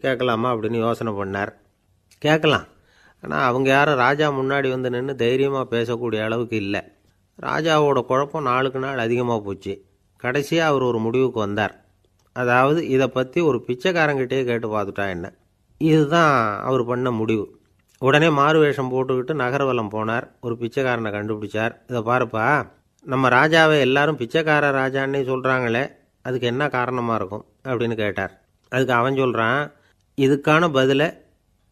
கேட்கலாமா அப்படின்னு யோசனை பண்ணார். கேட்கலாம், ஆனால் அவங்க யாரும் ராஜா முன்னாடி வந்து நின்று தைரியமாக பேசக்கூடிய அளவுக்கு இல்லை. ராஜாவோட குழப்பம் நாளுக்கு நாள் அதிகமாக போச்சு. கடைசியாக அவர் ஒரு முடிவுக்கு வந்தார். அதாவது இதை பற்றி ஒரு பிச்சைக்காரங்கிட்டே கேட்டு பார்த்துட்டா என்ன. இதுதான் அவர் பண்ண முடிவு. உடனே மாறு வேஷம் போட்டுக்கிட்டு நகர்வலம் போனார். ஒரு பிச்சைக்காரனை கண்டுபிடிச்சார். இதை பாருப்பா, நம்ம ராஜாவை எல்லாரும் பிச்சைக்கார ராஜான்னே சொல்கிறாங்களே, அதுக்கு என்ன காரணமாக இருக்கும் அப்படின்னு கேட்டார். அதுக்கு அவன் சொல்கிறான், இதுக்கான பதிலை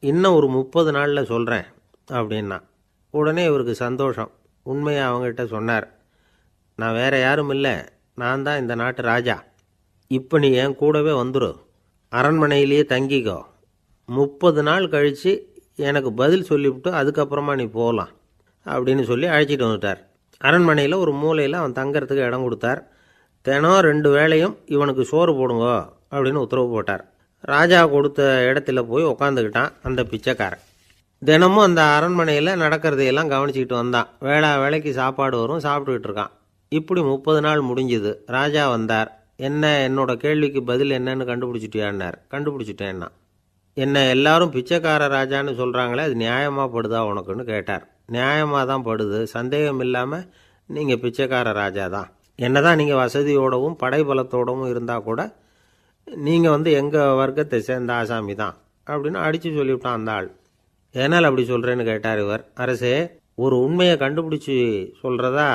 இன்னும் ஒரு 30 நாளில் சொல்கிறேன் அப்படின்னா. உடனே இவருக்கு சந்தோஷம். உண்மையை அவங்ககிட்ட சொன்னார். நான் வேறு யாரும் இல்லை, நான் தான் இந்த நாட்டு ராஜா. இப்போ நீ என் கூடவே வந்துடு, அரண்மனையிலேயே தங்கிக்கோ. 30 நாள் கழித்து எனக்கு பதில் சொல்லிவிட்டு அதுக்கப்புறமா நீ போகலாம் அப்படின்னு சொல்லி அழைச்சிட்டு வந்துட்டார். அரண்மனையில் ஒரு மூலையில் அவன் தங்கறதுக்கு இடம் கொடுத்தார். தினம் 2 வேளையும் இவனுக்கு சோறு போடுங்க அப்படின்னு உத்தரவு போட்டார். ராஜா கொடுத்த இடத்துல போய் உக்காந்துக்கிட்டான் அந்த பிச்சைக்காரன். தினமும் அந்த அரண்மனையில் நடக்கிறதையெல்லாம் கவனிச்சிக்கிட்டு வந்தான். வேளைக்கு சாப்பாடு வரும், சாப்பிட்டுக்கிட்டு இருக்கான். இப்படி 30 நாள் முடிஞ்சுது. ராஜா வந்தார். என்ன, என்னோட கேள்விக்கு பதில் என்னன்னு கண்டுபிடிச்சிட்டியான்னார். கண்டுபிடிச்சிட்டேன்னா. என்ன எல்லாரும் பிச்சைக்கார ராஜான்னு சொல்கிறாங்களே, அது நியாயமாக படுதா உனக்குன்னு கேட்டார். நியாயமாக தான் படுது, சந்தேகம் இல்லாமல் நீங்கள் பிச்சைக்கார ராஜா தான். என்னதான் நீங்கள் வசதியோடவும் படைபலத்தோடவும் இருந்தால் கூட நீங்கள் எங்கள் வர்க்கத்தை சேர்ந்த ஆசாமி தான் அப்படின்னு அடித்து சொல்லிவிட்டான் அந்த ஆள். ஏனால் அப்படி சொல்கிறேன்னு கேட்டார் இவர். அரசே, ஒரு உண்மையை கண்டுபிடிச்சி சொல்கிறதா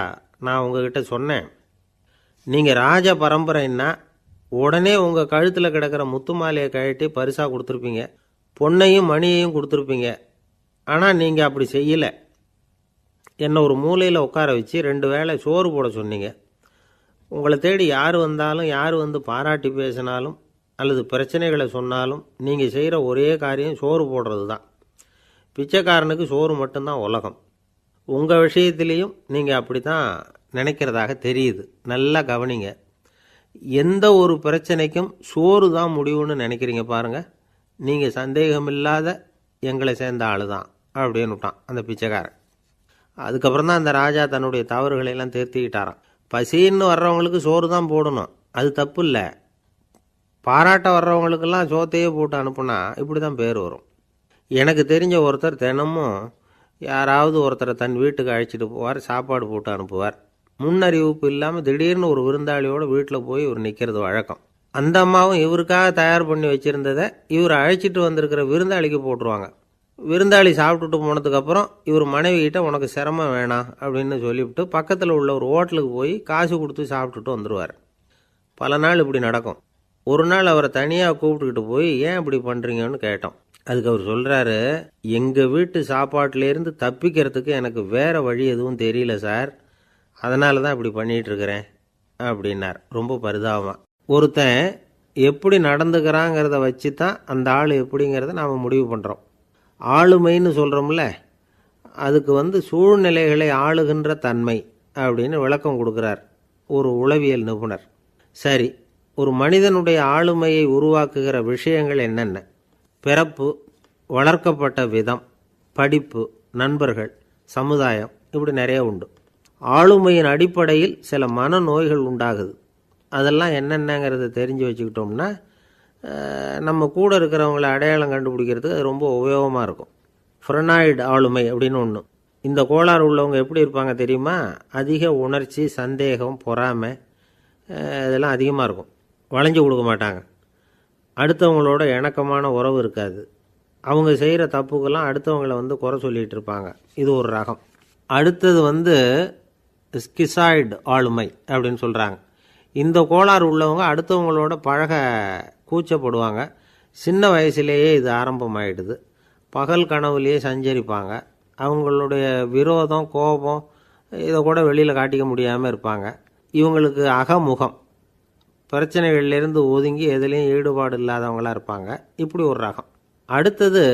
நான் உங்ககிட்ட சொன்னேன். நீங்கள் ராஜ பரம்பரைன்னா உடனே உங்கள் கழுத்தில் கிடக்கிற முத்து மாலையை கழட்டி பரிசாக கொடுத்துருப்பீங்க, பொன்னையும் மணியையும் கொடுத்துருப்பீங்க. ஆனால் நீங்கள் அப்படி செய்யலை. என்னை ஒரு மூலையில் உட்கார வச்சு 2 வேளை சோறு போட சொன்னீங்க. உங்களை தேடி யார் வந்தாலும், யார் வந்து பாராட்டி பேசினாலும் அல்லது பிரச்சனைகளை சொன்னாலும் நீங்கள் செய்கிற ஒரே காரியம் சோறு போடுறது தான். பிச்சைக்காரனுக்கு சோறு மட்டும்தான் உலகம். உங்கள் விஷயத்திலையும் நீங்கள் அப்படி தான் நினைக்கிறதாக தெரியுது. நல்லா கவனிங்க. எந்த ஒரு பிரச்சனைக்கும் சோறு தான் முடிவுன்னு நினைக்கிறீங்க பாருங்கள். நீங்கள் சந்தேகமில்லாத எங்களை சேர்ந்த ஆள் தான் அப்படின்னு விட்டான் அந்த பிச்சைக்காரன். அதுக்கப்புறம் தான் அந்த ராஜா தன்னுடைய தவறுகளையெல்லாம் திருத்திக்கிட்டாராம். பசின்னு வர்றவங்களுக்கு சோறு தான் போடணும், அது தப்பு இல்லை. பாராட்ட வர்றவங்களுக்கெல்லாம் சோத்தையே போட்டு அனுப்புனா இப்படி தான் பேர் வரும். எனக்கு தெரிஞ்ச ஒருத்தர் தினமும் யாராவது ஒருத்தரை தன் வீட்டுக்கு அழைச்சிட்டு போவார், சாப்பாடு போட்டு அனுப்புவார். முன்னறிவிப்பு இல்லாமல் திடீர்னு ஒரு விருந்தாளியோட வீட்டில் போய் இவர் நிற்கிறது வழக்கம். அந்த அம்மாவும் இவருக்காக தயார் பண்ணி வச்சுருந்ததை இவர் அழைச்சிட்டு வந்திருக்கிற விருந்தாளிக்கு போட்டுருவாங்க. விருந்தாளி சாப்பிட்டுட்டு போனதுக்கப்புறம் இவர் மனைவி கிட்ட உனக்கு சிரமம் வேணாம் அப்படின்னு சொல்லிவிட்டு பக்கத்தில் உள்ள ஒரு ஹோட்டலுக்கு போய் காசு கொடுத்து சாப்பிட்டுட்டு வந்துடுவார். பல நாள் இப்படி நடக்கும். ஒரு நாள் அவரை தனியாக கூப்பிட்டுக்கிட்டு போய் ஏன் இப்படி பண்ணுறீங்கன்னு கேட்டோம். அதுக்கு அவர் சொல்கிறாரு, எங்கள் வீட்டு சாப்பாட்டிலேருந்து தப்பிக்கிறதுக்கு எனக்கு வேறு வழி எதுவும் தெரியல சார், அதனால தான் இப்படி பண்ணிகிட்ருக்கிறேன் அப்படின்னார் ரொம்ப பரிதாபமாக. ஒருத்தன் எப்படி நடந்துக்கிறாங்கிறத வச்சு தான் அந்த ஆள் எப்படிங்கிறத நாம் முடிவு பண்ணுறோம். ஆளுமைன்னு சொல்கிறோம்ல, அதுக்கு சூழ்நிலைகளை ஆளுகின்ற தன்மை அப்படின்னு விளக்கம் கொடுக்குறார் ஒரு உளவியல் நிபுணர். சரி, ஒரு மனிதனுடைய ஆளுமையை உருவாக்குகிற விஷயங்கள் என்னென்ன? பிறப்பு, வளர்க்கப்பட்ட விதம், படிப்பு, நண்பர்கள், சமுதாயம், இப்படி நிறைய உண்டு. ஆளுமையின் அடிப்படையில் சில மனநோய்கள் உண்டாகுது. அதெல்லாம் என்னென்னங்கிறத தெரிஞ்சு வச்சுக்கிட்டோம்னா நம்ம கூட இருக்கிறவங்கள அடையாளம் கண்டுபிடிக்கிறதுக்கு அது ரொம்ப உபயோகமாக இருக்கும். ஃப்ரெனாய்டு ஆளுமை அப்படின்னு ஒன்று. இந்த கோளாறு உள்ளவங்க எப்படி இருப்பாங்க தெரியுமா? அதிக உணர்ச்சி, சந்தேகம், பொறாமை இதெல்லாம் அதிகமாக இருக்கும். வளைஞ்சு கொடுக்க மாட்டாங்க. அடுத்தவங்களோட இணக்கமான உறவு இருக்காது. அவங்க செய்கிற தப்புக்கெல்லாம் அடுத்தவங்களை குறை சொல்லிகிட்டு இருப்பாங்க. இது ஒரு ரகம். அடுத்தது ஸ்கிசாய்டு ஆளுமை அப்படின்னு சொல்கிறாங்க. இந்த கோளாறு உள்ளவங்க அடுத்தவங்களோட பழக கூச்சப்படுவாங்க. சின்ன வயசுலேயே இது ஆரம்பமாயிடுது. பகல் கனவுலேயே சஞ்சரிப்பாங்க. அவங்களுடைய விரோதம், கோபம் இதை கூட வெளியில் காட்டிக்க முடியாமல் இருப்பாங்க. இவங்களுக்கு அகமுகம், பிரச்சனைகள்லேருந்து ஒதுங்கி எதுலேயும் ஈடுபாடு இல்லாதவங்களாக இருப்பாங்க. இப்படி ஒரு ரகம். அடுத்தது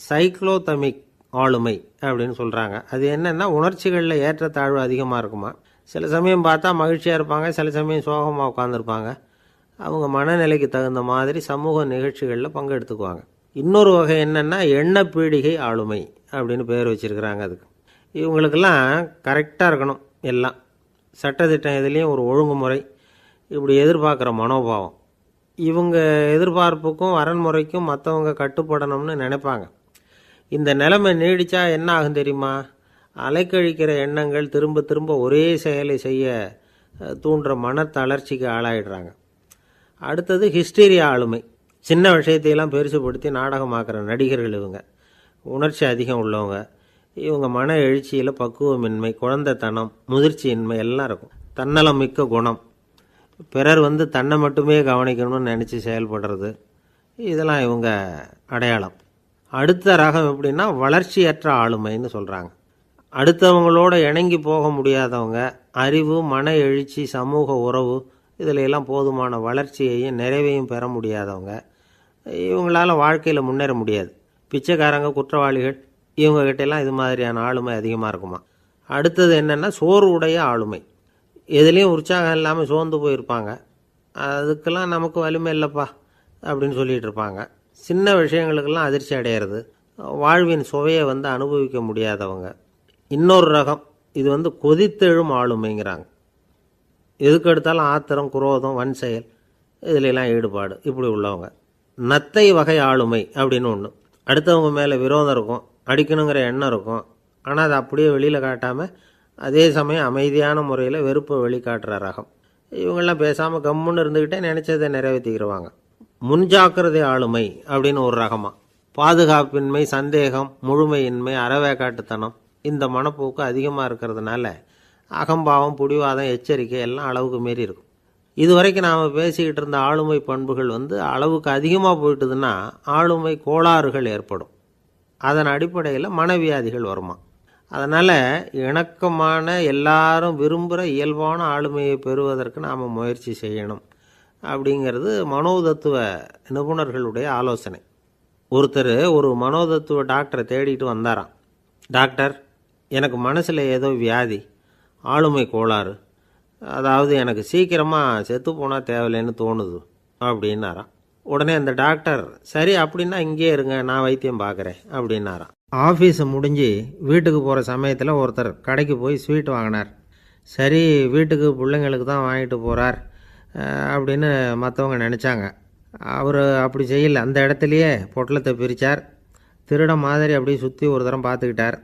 சைக்ளோதமிக் ஆளுமை அப்படின்னு சொல்கிறாங்க. அது என்னென்னா உணர்ச்சிகளில் ஏற்றத்தாழ்வு அதிகமாக இருக்குமா. சில சமயம் பார்த்தா மகிழ்ச்சியாக இருப்பாங்க, சில சமயம் சோகமாக உட்காந்துருப்பாங்க. அவங்க மனநிலைக்கு தகுந்த மாதிரி சமூக நிகழ்ச்சிகளில் பங்கெடுத்துக்குவாங்க. இன்னொரு வகை என்னென்னா எண்ணப்பீடிகை ஆளுமை அப்படின்னு பேர் வச்சுருக்கிறாங்க. அதுக்கு இவங்களுக்கெல்லாம் கரெக்டாக இருக்கணும். எல்லாம் சட்டத்திட்டம் எதுலேயும் ஒரு ஒழுங்குமுறை, இப்படி எதிர்பார்க்குற மனோபாவம். இவங்க எதிர்பார்ப்புக்கும் வரன்முறைக்கும் மற்றவங்க கட்டுப்படணும்னு நினைப்பாங்க. இந்த நிலைமை நீடிச்சா என்ன ஆகும் தெரியுமா? அலைக்கழிக்கிற எண்ணங்கள் திரும்ப திரும்ப ஒரே செயலை செய்ய தூண்டுற மனத்தளர்ச்சிக்கு ஆளாயிடுறாங்க. அடுத்தது ஹிஸ்டீரியா ஆளுமை. சின்ன விஷயத்தையெல்லாம் பெருசுபடுத்தி நாடகமாக்குற நடிகர்கள் இவங்க. உணர்ச்சி அதிகம் உள்ளவங்க. இவங்க மன எழுச்சியில் பக்குவமின்மை, குழந்தைத்தனம், முதிர்ச்சியின்மை எல்லாம் இருக்கும். தன்னலம் மிக்க குணம். பிறர் தன்னை மட்டுமே கவனிக்கணும்னு நினச்சி செயல்படுறது, இதெல்லாம் இவங்க அடையாளம். அடுத்த ரகம் எப்படின்னா வளர்ச்சியற்ற ஆளுமைன்னு சொல்கிறாங்க. அடுத்தவங்களோட இணங்கி போக முடியாதவங்க, அறிவு, மன எழுச்சி, சமூக உறவு இதில் எல்லாம் போதுமான வளர்ச்சியையும் நிறைவையும் பெற முடியாதவங்க. இவங்களால வாழ்க்கையில் முன்னேற முடியாது. பிச்சைக்காரங்க, குற்றவாளிகள் இவங்ககிட்டெல்லாம் இது மாதிரியான ஆளுமை அதிகமாக இருக்குமா. அடுத்தது என்னென்னா சோர்வுடைய ஆளுமை. எதுலேயும் உற்சாகம் இல்லாமல் சோர்ந்து போயிருப்பாங்க. அதுக்கெல்லாம் நமக்கு வலிமை இல்லைப்பா அப்படின்னு சொல்லிகிட்டு இருப்பாங்க. சின்ன விஷயங்களுக்கெல்லாம் அதிர்ச்சி அடையிறது, வாழ்வின் சுவையை அனுபவிக்க முடியாதவங்க. இன்னொரு ரகம் இது கொதித்தெழும் ஆளுமைங்கிறாங்க. எதுக்கு எடுத்தாலும் ஆத்திரம், குரோதம், வன் செயல் இதிலெல்லாம் ஈடுபாடு இப்படி உள்ளவங்க. நத்தை வகை ஆளுமை அப்படின்னு ஒன்று. அடுத்தவங்க மேலே விரோதம் இருக்கும், அடிக்கணுங்கிற எண்ணம் இருக்கும். ஆனால் அதை அப்படியே வெளியில் காட்டாமல் அதே சமயம் அமைதியான முறையில் வெறுப்பை வெளிக்காட்டுற ரகம். இவங்கெல்லாம் பேசாமல் கம்முன்னு இருந்துக்கிட்டே நினச்சதை நிறைவேற்றிக்கிடுவாங்க. முன்ஜாக்கிரதை ஆளுமை அப்படின்னு ஒரு ரகமாக. பாதுகாப்பின்மை, சந்தேகம், முழுமையின்மை, அறவேக்காட்டுத்தனம் இந்த மனப்போக்கு அதிகமாக இருக்கிறதுனால அகம்பாவம், புடிவாதம், எச்சரிக்கை எல்லாம் அளவுக்கு மீறி இருக்கும். இதுவரைக்கும் நாம் பேசிக்கிட்டு இருந்த ஆளுமை பண்புகள் அளவுக்கு அதிகமாக போயிட்டுதுன்னா ஆளுமை கோளாறுகள் ஏற்படும். அதன் அடிப்படையில் மனவியாதிகள் வருமா. அதனால் இணக்கமான, எல்லாரும் விரும்புகிற இயல்பான ஆளுமையை பெறுவதற்கு நாம் முயற்சி செய்யணும் அப்படிங்கிறது மனோதத்துவ நிபுணர்களுடைய ஆலோசனை. ஒருத்தர் ஒரு மனோதத்துவ டாக்டரை தேடிட்டு வந்தாராம். டாக்டர், எனக்கு மனசில் ஏதோ வியாதி, ஆளுமை கோளாறு, அதாவது எனக்கு சீக்கிரமாக செத்து போனால் தேவையில்லைன்னு தோணுது அப்படின்னாராம். உடனே அந்த டாக்டர், சரி அப்படின்னா இங்கே இருங்க, நான் வைத்தியம் பார்க்குறேன் அப்படின்னாராம். ஆஃபீஸை முடிஞ்சு வீட்டுக்கு போகிற சமயத்தில் ஒருத்தர் கடைக்கு போய் ஸ்வீட் வாங்கினார். சரி, வீட்டுக்கு பிள்ளைங்களுக்கு தான் வாங்கிட்டு போகிறார் அப்படின்னு மற்றவங்க நினச்சாங்க. அவர் அப்படி செய்யலை. அந்த இடத்துலையே பொட்டலத்தை பிரித்தார். திருட மாதிரி அப்படியே சுற்றி ஒரு தரம் பார்த்துக்கிட்டார்.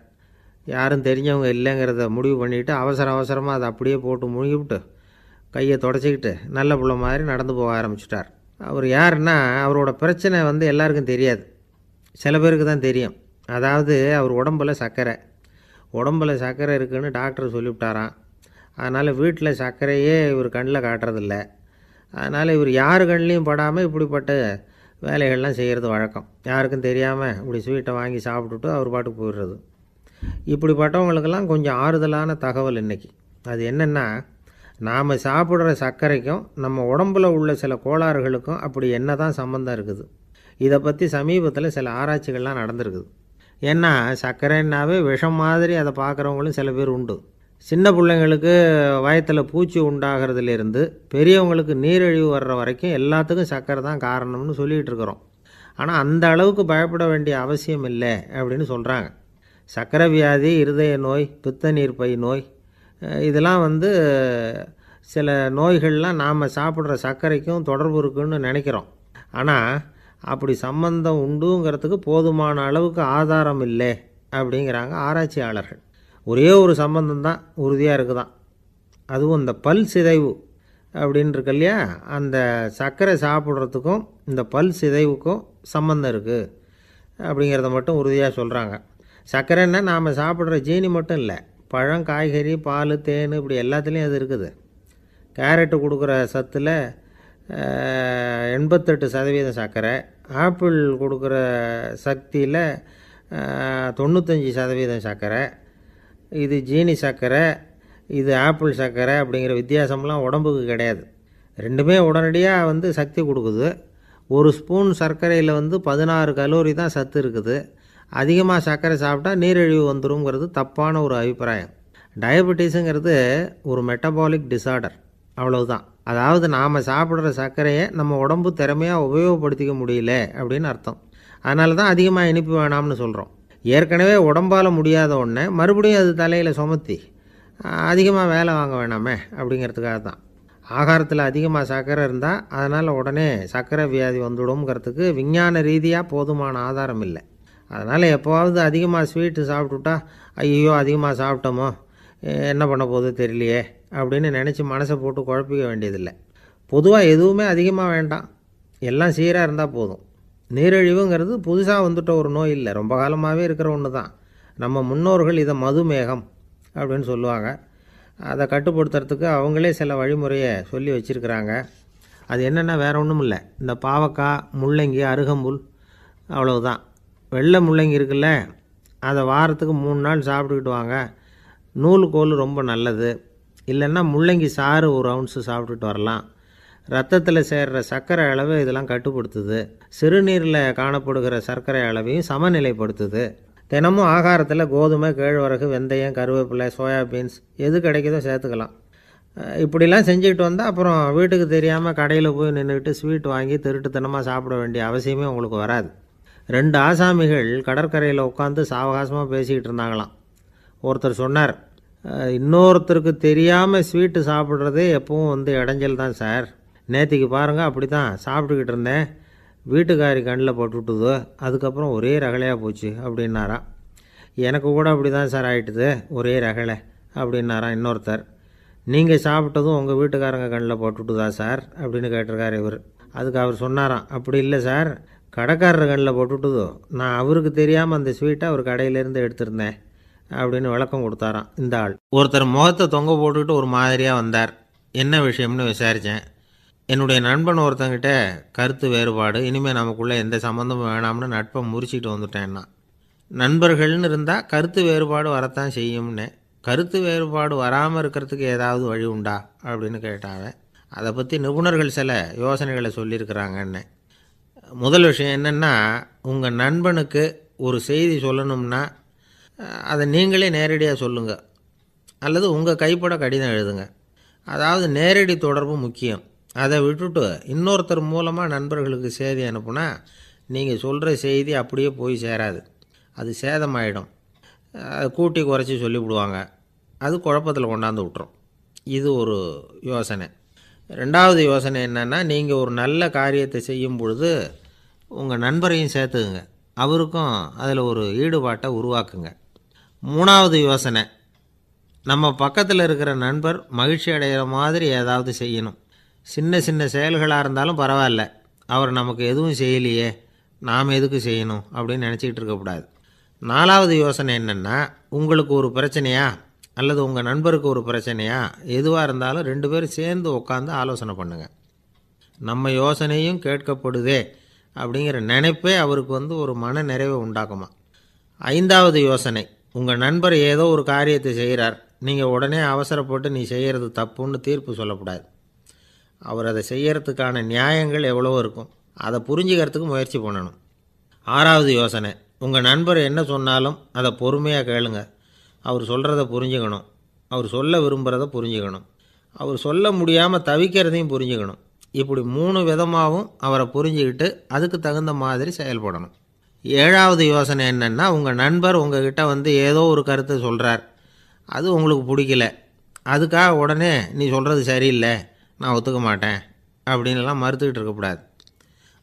யாரும் தெரிஞ்சவங்க இல்லைங்கிறத முடிவு பண்ணிவிட்டு அவசரமாக அதை அப்படியே போட்டு முழுகிவிட்டு கையை தொடச்சிக்கிட்டு நல்ல பிள்ளை மாதிரி நடந்து போக ஆரம்பிச்சிட்டார். அவர் யாருன்னா, அவரோட பிரச்சனை எல்லாருக்கும் தெரியாது, சில பேருக்கு தான் தெரியும். அதாவது அவர் உடம்பில் சர்க்கரை இருக்குதுன்னு டாக்டர் சொல்லிவிட்டாராம். அதனால் வீட்டில் சர்க்கரையே இவர் கண்ணில் காட்டுறதில்ல. அதனால் இவர் யார் கண்ணிலையும் படாமல் இப்படிப்பட்ட வேலைகள்லாம் செய்கிறது வழக்கம். யாருக்கும் தெரியாமல் இப்படி ஸ்வீட்டை வாங்கி சாப்பிட்டுட்டு அவர் பாட்டுக்கு போயிடுறது. இப்படிப்பட்டவங்களுக்கெல்லாம் கொஞ்சம் ஆறுதலான தகவல் இன்றைக்கி. அது என்னென்னா, நாம் சாப்பிட்ற சர்க்கரைக்கும் நம்ம உடம்பில் உள்ள சில கோளாறுகளுக்கும் அப்படி என்ன தான் சம்மந்தம் இருக்குது. இதை பற்றி சமீபத்தில் சில ஆராய்ச்சிகள்லாம் நடந்திருக்குது. ஏன்னா சர்க்கரைன்னாவே விஷம் மாதிரி அதை பார்க்குறவங்களும் சில பேர் உண்டு. சின்ன பிள்ளைங்களுக்கு வயத்தில் பூச்சி உண்டாகிறதுலேருந்து பெரியவங்களுக்கு நீரிழிவு வர்ற வரைக்கும் எல்லாத்துக்கும் சர்க்கரை தான் காரணம்னு சொல்லிகிட்டு இருக்கிறோம். ஆனால் அந்த அளவுக்கு பயப்பட வேண்டிய அவசியம் இல்லை அப்படின்னு சொல்கிறாங்க. சர்க்கரை வியாதி, இருதய நோய், பித்த நீர்ப்பை நோய் இதெல்லாம் சில நோய்கள்லாம் நாம் சாப்பிட்ற சர்க்கரைக்கும் தொடர்பு இருக்குன்னு நினைக்கிறோம். ஆனால் அப்படி சம்பந்தம் உண்டுங்கிறதுக்கு போதுமான அளவுக்கு ஆதாரம் இல்லை அப்படிங்கிறாங்க ஆராய்ச்சியாளர்கள். ஒரே ஒரு சம்பந்தம் தான் உறுதியாக இருக்குதான். அதுவும் இந்த பல் சிதைவு அப்படின்னு இருக்கு இல்லையா, அந்த சர்க்கரை சாப்பிட்றதுக்கும் இந்த பல் சிதைவுக்கும் சம்பந்தம் இருக்குது அப்படிங்கிறத மட்டும் உறுதியாக சொல்கிறாங்க. சர்க்கரைன்னா நாம் சாப்பிட்ற ஜீனி மட்டும் இல்லை, பழம், காய்கறி, பால், தேன் இப்படி எல்லாத்துலேயும் அது இருக்குது. கேரட்டு கொடுக்குற சத்தில் 88% சர்க்கரை, ஆப்பிள் கொடுக்குற சக்தியில் 95% சர்க்கரை. இது ஜீனி சர்க்கரை, இது ஆப்பிள் சர்க்கரை அப்படிங்கிற வித்தியாசம்லாம் உடம்புக்கு கிடையாது. ரெண்டுமே உடனடியாக சக்தி கொடுக்குது. ஒரு ஸ்பூன் சர்க்கரையில் 16 கலோரி தான் சத்து இருக்குது. அதிகமாக சர்க்கரை சாப்பிட்டா நீரிழிவு வந்துருங்கிறது தப்பான ஒரு அபிப்பிராயம். டயபெட்டிஸுங்கிறது ஒரு மெட்டபாலிக் டிசார்டர், அவ்வளவுதான். அதாவது நாம் சாப்பிட்ற சர்க்கரையை நம்ம உடம்பு திறமையாக உபயோகப்படுத்திக்க முடியல அப்படின்னு அர்த்தம். அதனால தான் அதிகமாக இனிப்பு வேணாம்னு சொல்கிறோம். ஏற்கனவே உடம்பால் முடியாத ஒன்றை மறுபடியும் அது தலையில் சுமத்தி அதிகமாக வேலை வாங்க வேணாமே அப்படிங்கிறதுக்காக தான். ஆகாரத்தில் அதிகமாக சர்க்கரை இருந்தால் அதனால் உடனே சர்க்கரை வியாதி வந்துடும்ங்கிறதுக்கு விஞ்ஞான ரீதியாக போதுமான ஆதாரம் இல்லை. அதனால் எப்போவாவது அதிகமாக ஸ்வீட்டு சாப்பிட்டுட்டா ஐயோ அதிகமாக சாப்பிட்டோமோ என்ன பண்ண போகுது தெரியலையே அப்படின்னு நினச்சி மனசை போட்டு குழப்பிக்க வேண்டியதில்லை. பொதுவாக எதுவுமே அதிகமாக வேண்டாம், எல்லாம் சீராக இருந்தால் போதும். நீரிழிவுங்கிறது புதுசாக வந்துட்ட ஒரு நோய் இல்லை, ரொம்ப காலமாகவே இருக்கிற ஒன்று தான். நம்ம முன்னோர்கள் இதை மதுமேகம் அப்படின்னு சொல்லுவாங்க. அதை கட்டுப்படுத்துறதுக்கு அவங்களே சில வழிமுறையை சொல்லி வச்சுருக்கிறாங்க. அது என்னென்னா வேறு ஒன்றும் இல்லை, இந்த பாவக்காய், முள்ளங்கி, அருகம்புல் அவ்வளவுதான். வெள்ளை முள்ளங்கி இருக்குல்ல, அதை வாரத்துக்கு 3 நாள் சாப்பிட்டுக்கிட்டு வாங்க. நூலுக்கோல் ரொம்ப நல்லது. இல்லைன்னா முள்ளங்கி சாறு 1 ounce சாப்பிட்டுட்டு வரலாம். ரத்தத்தில் சேர்கிற சர்க்கரை அளவு இதெல்லாம் கட்டுப்படுத்துது. சிறுநீரில் காணப்படுகிற சர்க்கரை அளவையும் சமநிலைப்படுத்துது. தினமும் ஆகாரத்தில் கோதுமை, கேழ்வரகு, வெந்தயம், கருவேப்பிலை, சோயாபீன்ஸ் எது கிடைக்குதோ சேர்த்துக்கலாம். இப்படிலாம் செஞ்சுக்கிட்டு வந்தால் அப்புறம் வீட்டுக்கு தெரியாமல் கடையில் போய் நின்றுக்கிட்டு ஸ்வீட் வாங்கி திருட்டுத்தனமாக சாப்பிட வேண்டிய அவசியமே உங்களுக்கு வராது. 2 ஆசாமிகள் கடற்கரையில் உட்காந்து சாவகாசமாக பேசிக்கிட்டு இருந்தாங்களாம். ஒருத்தர் சொன்னார், இன்னொருத்தருக்கு தெரியாமல் ஸ்வீட்டு சாப்பிட்றதே எப்பவும் இடைஞ்சல் தான் சார். நேற்றுக்கு பாருங்கள் அப்படி தான் சாப்பிட்டுக்கிட்டு இருந்தேன், வீட்டுக்காரி கண்ணில் போட்டுவிட்டுது, அதுக்கப்புறம் ஒரே ரகலையாக போச்சு அப்படின்னாராம். எனக்கு கூட அப்படி தான் சார் ஆகிட்டுது, ஒரே ரகலை அப்படின்னாராம் இன்னொருத்தர். நீங்கள் சாப்பிட்டதும் உங்கள் வீட்டுக்காரங்க கண்ணில் போட்டுவிட்டுதா சார் அப்படின்னு கேட்டிருக்கார் இவர். அதுக்கு அவர் சொன்னாராம், அப்படி இல்லை சார், கடைக்காரர் கண்ணில் போட்டுவிட்டுதோ, நான் அவருக்கு தெரியாமல் அந்த ஸ்வீட்டை அவர் கடையிலேருந்து எடுத்திருந்தேன் அப்படின்னு விளக்கம் கொடுத்தாராம் இந்த ஆள். ஒருத்தர் முகத்தை தொங்க போட்டுக்கிட்டு ஒரு மாதிரியாக வந்தார். என்ன விஷயம்னு விசாரித்தேன். என்னுடைய நண்பன் ஒருத்தங்கிட்ட கருத்து வேறுபாடு, இனிமேல் நமக்குள்ளே எந்த சம்மந்தமும் வேணாம்னு நட்பை முறிச்சிட்டு வந்துட்டேன்னா. நண்பர்கள்னு இருந்தால் கருத்து வேறுபாடு வரத்தான் செய்யும்னு. கருத்து வேறுபாடு வராமல் இருக்கிறதுக்கு ஏதாவது வழி உண்டா அப்படின்னு கேட்டாங்க. அதை பற்றி நிபுணர்கள் சில யோசனைகளை சொல்லியிருக்கிறாங்கன்னு. முதல் விஷயம் என்னென்னா, உங்கள் நண்பனுக்கு ஒரு செய்தி சொல்லணும்னா அதை நீங்களே நேரடியாக சொல்லுங்கள், அல்லது உங்கள் கைப்பட கடிதம் எழுதுங்க. அதாவது நேரடி தொடர்பு முக்கியம். அதை விட்டுட்டு இன்னொருத்தர் மூலமாக நண்பர்களுக்கு செய்தி அனுப்புனா நீங்கள் சொல்கிற செய்தி அப்படியே போய் சேராது, அது சேதமாயிடும். கூட்டி குறைச்சி சொல்லிவிடுவாங்க, அது குழப்பத்தில் கொண்டாந்து விட்டுரும். இது ஒரு யோசனை. 2வது யோசனை என்னென்னா, நீங்கள் ஒரு நல்ல காரியத்தை செய்யும் பொழுது உங்கள் நண்பரையும் சேர்த்துக்குங்க, அவருக்கும் அதில் ஒரு ஈடுபாட்டை உருவாக்குங்க. 3வது யோசனை, நம்ம பக்கத்தில் இருக்கிற நண்பர் மகிழ்ச்சி அடைகிற மாதிரி ஏதாவது செய்யணும். சின்ன சின்ன செயல்களாக இருந்தாலும் பரவாயில்ல, அவர் நமக்கு எதுவும் செய்யலையே, நாம் எதுக்கு செய்யணும் அப்படின்னு நினச்சிக்கிட்டு இருக்கக்கூடாது. 4வது யோசனை என்னென்னா, உங்களுக்கு ஒரு பிரச்சனையா அல்லது உங்கள் நண்பருக்கு ஒரு பிரச்சனையா, எதுவாக இருந்தாலும் 2 பேரும் சேர்ந்து உட்காந்து ஆலோசனை பண்ணுங்கள். நம்ம யோசனையும் கேட்கப்படுதே அப்படிங்கிற நினைப்பே அவருக்கு ஒரு மன நிறைவை உண்டாக்குமா. 5வது யோசனை, உங்கள் நண்பர் ஏதோ ஒரு காரியத்தை செய்கிறார், நீங்கள் உடனே அவசரப்பட்டு நீ செய்கிறது தப்புன்னு தீர்ப்பு சொல்லக்கூடாது. அவர் அதை செய்கிறதுக்கான நியாயங்கள் எவ்வளவோ இருக்கும், அதை புரிஞ்சுக்கிறதுக்கு முயற்சி பண்ணணும். 6வது யோசனை, உங்கள் நண்பர் என்ன சொன்னாலும் அதை பொறுமையாக கேளுங்க. அவர் சொல்கிறத புரிஞ்சுக்கணும், அவர் சொல்ல விரும்புகிறத புரிஞ்சுக்கணும், அவர் சொல்ல முடியாமல் தவிக்கிறதையும் புரிஞ்சுக்கணும். இப்படி 3 விதமாகவும் அவரை புரிஞ்சுக்கிட்டு அதுக்கு தகுந்த மாதிரி செயல்படணும். 7வது யோசனை என்னென்னா, உங்கள் நண்பர் உங்ககிட்ட ஏதோ ஒரு கருத்தை சொல்கிறார், அது உங்களுக்கு பிடிக்கல, அதுக்காக உடனே நீ சொல்கிறது சரியில்லை, நான் ஒத்துக்க மாட்டேன் அப்படின்லாம் மறுத்துக்கிட்டு இருக்கக்கூடாது.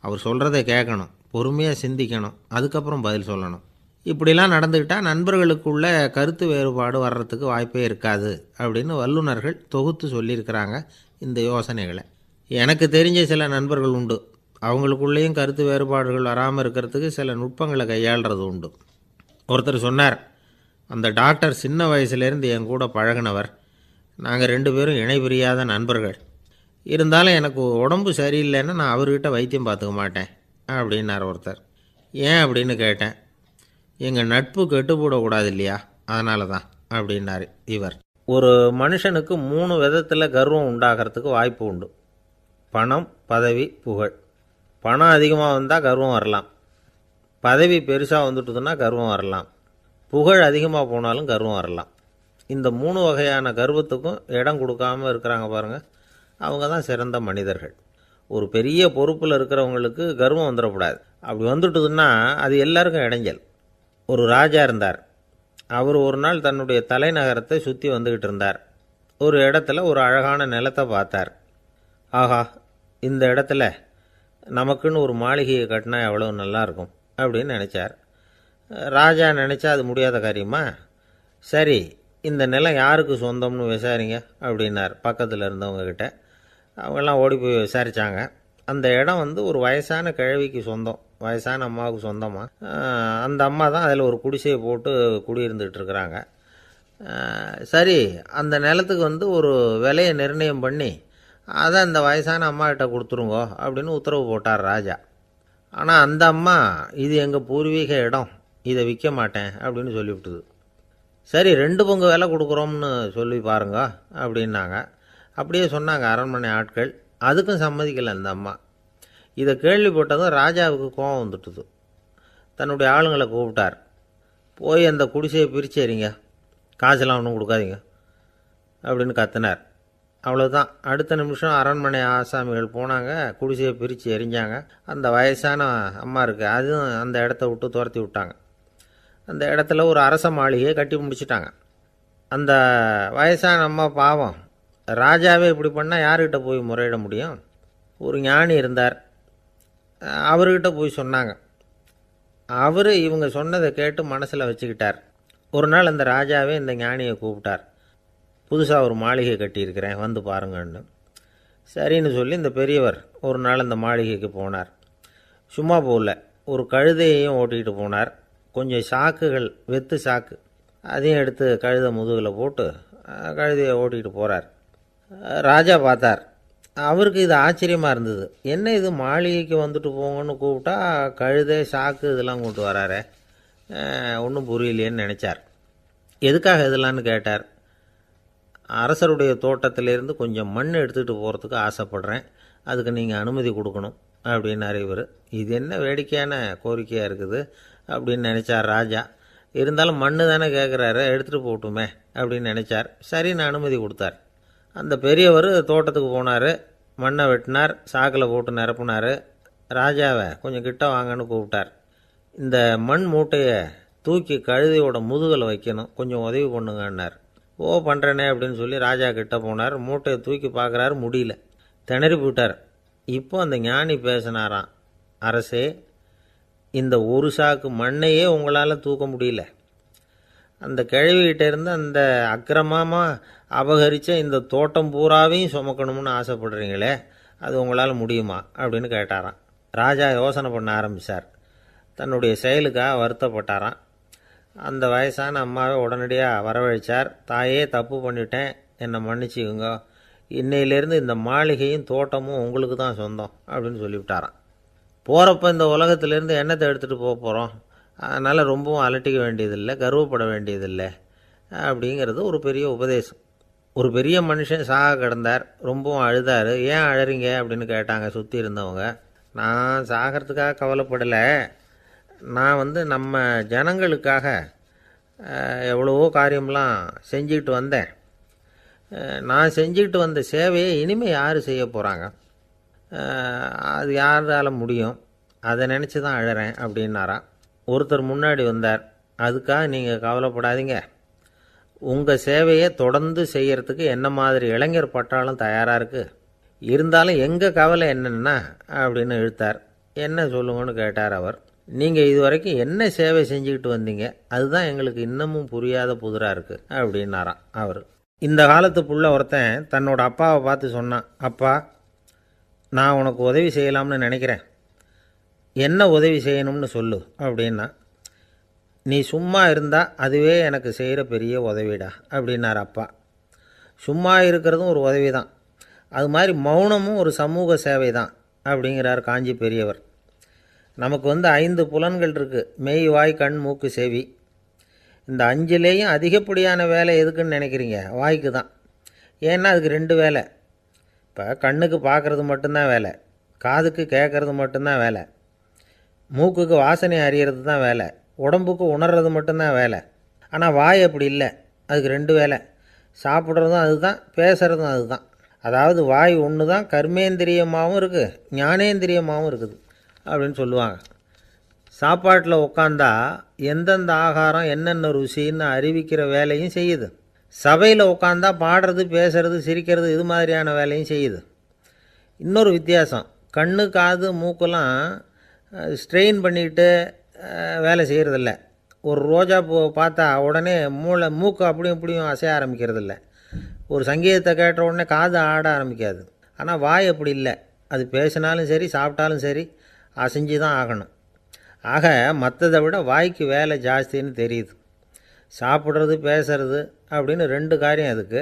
அவர் சொல்கிறத கேட்கணும், பொறுமையாக சிந்திக்கணும், அதுக்கப்புறம் பதில் சொல்லணும். இப்படிலாம் நடந்துக்கிட்டால் நண்பர்களுக்குள்ள கருத்து வேறுபாடு வர்றதுக்கு வாய்ப்பே இருக்காது அப்படின்னு வல்லுநர்கள் தொகுத்து சொல்லியிருக்கிறாங்க இந்த யோசனைகளை. எனக்கு தெரிஞ்ச சில நண்பர்கள் உண்டு, அவங்களுக்குள்ளேயும் கருத்து வேறுபாடுகள் வராமல் இருக்கிறதுக்கு சில நுட்பங்களை கையாளுறது உண்டு. ஒருத்தர் சொன்னார், அந்த டாக்டர் சின்ன வயசுலேருந்து என் கூட பழகினவர், நாங்கள் 2 பேரும் இணை பிரியாத நண்பர்கள், இருந்தாலும் எனக்கு உடம்பு சரியில்லைன்னா நான் அவர்கிட்ட வைத்தியம் பார்த்துக்க மாட்டேன் அப்படின்னார் ஒருத்தர். ஏன் அப்படின்னு கேட்டேன். எங்கள் நட்பு கெட்டுப்போடக்கூடாது இல்லையா, அதனால தான் அப்படின்னார் இவர். ஒரு மனுஷனுக்கு 3 விதத்தில் கர்வம் உண்டாகிறதுக்கு வாய்ப்பு உண்டு. பணம், பதவி, புகழ். பணம் அதிகமாக வந்தால் கர்வம் வரலாம், பதவி பெருசாக வந்துட்டுதுன்னா கர்வம் வரலாம், புகழ் அதிகமாக போனாலும் கர்வம் வரலாம். இந்த 3 வகையான கர்வத்துக்கும் இடம் கொடுக்காமல் இருக்கிறாங்க பாருங்கள், அவங்க தான் சிறந்த மனிதர்கள். ஒரு பெரிய பொறுப்பில் இருக்கிறவங்களுக்கு கர்வம் வந்துடக்கூடாது. அப்படி வந்துட்டுதுன்னா அது எல்லாருக்கும் இடைஞ்சல். ஒரு ராஜா இருந்தார். அவர் ஒரு நாள் தன்னுடைய தலைநகரத்தை சுற்றி வந்துக்கிட்டு இருந்தார். ஒரு இடத்துல ஒரு அழகான நிலத்தை பார்த்தார். ஆஹா, இந்த இடத்துல நமக்குன்னு ஒரு மாளிகையை கட்டினா எவ்வளோ நல்லாயிருக்கும் அப்படின்னு நினச்சார். ராஜா நினச்சா அது முடியாத காரியமா? சரி, இந்த நிலம் யாருக்கு சொந்தம்னு விசாரிங்க அப்படின்னார் பக்கத்தில் இருந்தவங்கக்கிட்ட. அவங்கெல்லாம் ஓடி போய் விசாரித்தாங்க. அந்த இடம் ஒரு வயசான கிழவிக்கு சொந்தம், வயசான அம்மாவுக்கு சொந்தமாக. அந்த அம்மா தான் அதில் ஒரு குடிசையை போட்டு குடியிருந்துகிட்டு இருக்கிறாங்க. சரி, அந்த நிலத்துக்கு ஒரு விலையை நிர்ணயம் பண்ணி அதை அந்த வயசான அம்மாக்கிட்ட கொடுத்துருங்கோ அப்படின்னு உத்தரவு போட்டார் ராஜா. ஆனால் அந்த அம்மா இது எங்கள் பூர்வீக இடம், இதை விற்க மாட்டேன் அப்படின்னு சொல்லிவிட்டுது. சரி, 2 பங்கு விலை கொடுக்குறோம்னு சொல்லி பாருங்க அப்படின்னாங்க. அப்படியே சொன்னாங்க அரண்மனை ஆட்கள். அதுக்கும் சம்மதிக்கலை அந்த அம்மா. இதை கேள்விப்பட்டதும் ராஜாவுக்கு கோபம் வந்துட்டுது. தன்னுடைய ஆளுங்களை கூப்பிட்டார். போய் அந்த குடிசையை பிரித்து எறிங்க, காசெல்லாம் ஒன்றும் கொடுக்காதீங்க அப்படின்னு கத்தினார். அவ்வளோதான். அடுத்த நிமிஷம் அரண்மனை ஆசாமிகள் போனாங்க, குடிசையை பிரித்து எரிஞ்சாங்க. அந்த வயசான அம்மா இருக்குது, அதுவும் அந்த இடத்த விட்டு துரத்தி விட்டாங்க. அந்த இடத்துல ஒரு அரச மாளிகையை கட்டி முடிச்சிட்டாங்க. அந்த வயசான அம்மா பாவம், ராஜாவே இப்படி பண்ணால் யார்கிட்ட போய் முறையிட முடியும்? ஒரு ஞானி இருந்தார், அவர்கிட்ட போய் சொன்னாங்க. அவர் இவங்க சொன்னதை கேட்டு மனசில் வச்சுக்கிட்டார். ஒரு நாள் அந்த ராஜாவே இந்த ஞானியை கூப்பிட்டார். புதுசாக ஒரு மாளிகை கட்டியிருக்கிறேன், வந்து பாருங்கன்னு. சரின்னு சொல்லி இந்த பெரியவர் ஒரு நாள் அந்த மாளிகைக்கு போனார். சும்மா போகல, ஒரு கழுதையையும் ஓட்டிகிட்டு போனார். கொஞ்சம் சாக்குகள், வெத்து சாக்கு, அதையும் எடுத்து கழுதை முதுகில் போட்டு கழுதையை ஓட்டிகிட்டு போகிறார். ராஜா பார்த்தார். அவருக்கு இது ஆச்சரியமாக இருந்தது. என்ன இது, மாளிகைக்கு வந்துட்டு போங்கன்னு கூப்பிட்டா கழுதை சாக்கு இதெல்லாம் கொண்டு வராரே, ஒன்றும் புரியலையேன்னு நினச்சார். எதுக்காக இதெல்லாம்னு கேட்டார். அரசருடைய தோட்டத்திலேருந்து கொஞ்சம் மண் எடுத்துகிட்டு போகிறதுக்கு ஆசைப்படுறேன், அதுக்கு நீங்கள் அனுமதி கொடுக்கணும் அப்படின்னாரு இவர். இது என்ன வேடிக்கையான கோரிக்கையாக இருக்குது அப்படின்னு நினச்சார் ராஜா. இருந்தாலும் மண்ணு தானே கேட்குறாரு, எடுத்துகிட்டு போகட்டுமே அப்படின்னு நினச்சார். சரின்னு அனுமதி கொடுத்தார். அந்த பெரியவர் தோட்டத்துக்கு போனார், மண்ணை வெட்டினார், சாக்கில் போட்டு நிரப்புனார். ராஜாவை கொஞ்சம் கிட்ட வாங்கன்னு கூப்பிட்டார். இந்த மண் மூட்டையை தூக்கி கழுதையோட முதுகில் வைக்கணும், கொஞ்சம் உதவி பண்ணுங்கன்னார். ஓ, பண்ணுறேனே அப்படின்னு சொல்லி ராஜா கிட்ட போனார். மூட்டையை தூக்கி பார்க்குறாரு, முடியல, திணறி போட்டார். இப்போ அந்த ஞானி பேசினாராம். அரசே, இந்த ஒரு சாக்கு மண்ணையே உங்களால் தூக்க முடியல, அந்த கிழவிகிட்ட இருந்து அந்த அக்கிரமமாக அபகரித்த இந்த தோட்டம் பூராவையும் சுமக்கணும்னு ஆசைப்படுறீங்களே, அது உங்களால் முடியுமா அப்படின்னு கேட்டாராம். ராஜா யோசனை பண்ண ஆரம்பித்தார். தன்னுடைய செயலுக்காக வருத்தப்பட்டாராம். அந்த வயசான அம்மாவை உடனடியாக வரவழைச்சார். தாயே, தப்பு பண்ணிட்டேன், என்னை மன்னிச்சுக்குங்க, இன்னையிலேருந்து இந்த மாளிகையும் தோட்டமும் உங்களுக்கு தான் சொந்தம் அப்படின்னு சொல்லிவிட்டாராம். போகிறப்ப இந்த உலகத்திலேருந்து எண்ணத்தை எடுத்துகிட்டு போக போகிறோம், அதனால் ரொம்பவும் அலட்டிக்க வேண்டியதில்லை, கர்வப்பட வேண்டியதில்லை அப்படிங்கிறது ஒரு பெரிய உபதேசம். ஒரு பெரிய மனுஷன் சாக கிடந்தார், ரொம்பவும் அழுதார். ஏன் அழறீங்க அப்படின்னு கேட்டாங்க சுற்றி இருந்தவங்க. நான் சாகிறதுக்காக கவலைப்படலை, நான் நம்ம ஜனங்களுக்காக எவ்வளவோ காரியம்லாம் செஞ்சுக்கிட்டு வந்தேன். நான் செஞ்சுக்கிட்டு வந்த சேவையை இனிமேல் யார் செய்ய போகிறாங்க, அது யாரால் முடியும், அதை நினச்சி தான் அழறேன் அப்படின்னாராம். ஒருத்தர் முன்னாடி வந்தார். அதுக்காக நீங்கள் கவலைப்படாதீங்க, உங்கள் சேவையை தொடர்ந்து செய்கிறதுக்கு என்ன மாதிரி இளைஞர் பட்டாலும் தயாராக இருக்குது, இருந்தாலும் எங்கள் கவலை என்னென்னா அப்படின்னு இழுத்தார். என்ன சொல்லுங்கன்னு கேட்டார் அவர். நீங்கள் இது வரைக்கும் என்ன சேவை செஞ்சுக்கிட்டு வந்தீங்க, அதுதான் எங்களுக்கு இன்னமும் புரியாத புதிராக இருக்குது அப்படின்னாராம் அவர். இந்த காலத்து புள்ள ஒருத்தன் தன்னோட அப்பாவை பார்த்து சொன்னான். அப்பா, நான் உனக்கு உதவி செய்யலாம்னு நினைக்கிறேன், என்ன உதவி செய்யணும்னு சொல்லு அப்படின்னா. நீ சும்மா இருந்தால் அதுவே எனக்கு செய்கிற பெரிய உதவிடா அப்படின்னார் அப்பா. சும்மா இருக்கிறதும் ஒரு உதவி தான், அது மாதிரி மௌனமும் ஒரு சமூக சேவை தான் அப்படிங்கிறார் காஞ்சி பெரியவர். நமக்கு 5 புலன்கள் இருக்குது, மெய், வாய், கண், மூக்கு, செவி. இந்த 5லேயும் அதிகப்படியான வேலை எதுக்குன்னு நினைக்கிறீங்க? வாய்க்கு தான். ஏன்னா அதுக்கு 2 வேலை. இப்போ கண்ணுக்கு பார்க்குறது மட்டும்தான் வேலை, காதுக்கு கேட்குறது மட்டும்தான் வேலை, மூக்குக்கு வாசனை அறியறது தான் வேலை, உடம்புக்கு உணர்றது மட்டும்தான் வேலை. ஆனால் வாய் அப்படி இல்லை, அதுக்கு 2 வேலை, சாப்பிட்றதும் அதுதான், பேசுகிறதும் அதுதான். அதாவது வாய் ஒன்று தான் கர்மேந்திரியமாகவும் இருக்குது, ஞானேந்திரியமாகவும் இருக்குது அப்படின்னு சொல்லுவாங்க. சாப்பாட்டில் உட்காந்தா எந்தெந்த ஆகாரம் என்னென்ன ருசின்னு அறிவிக்கிற வேலையும் செய்யுது. சபையில் உட்காந்தா பாடுறது, பேசுறது, சிரிக்கிறது, இது மாதிரியான வேலையும் செய்யுது. இன்னொரு வித்தியாசம், கண்ணு காது மூக்கெல்லாம் ஸ்ட்ரெயின் பண்ணிட்டு வேலை செய்கிறதில்ல. ஒரு ரோஜா பூ பார்த்தா உடனே மூக்கு அப்படியும் இப்படியும் அசைய ஆரம்பிக்கிறதில்ல. ஒரு சங்கீதத்தை கேட்ட உடனே காது ஆட ஆரம்பிக்காது. ஆனால் வாய் அப்படி இல்லை. அது பேசினாலும் சரி சாப்பிட்டாலும் சரி அசைஞ்சு தான் ஆகணும். ஆக மற்றதை விட வாய்க்கு வேலை ஜாஸ்தின்னு தெரியுது. சாப்பிட்றது பேசுறது அப்படின்னு 2 காரியம் அதுக்கு.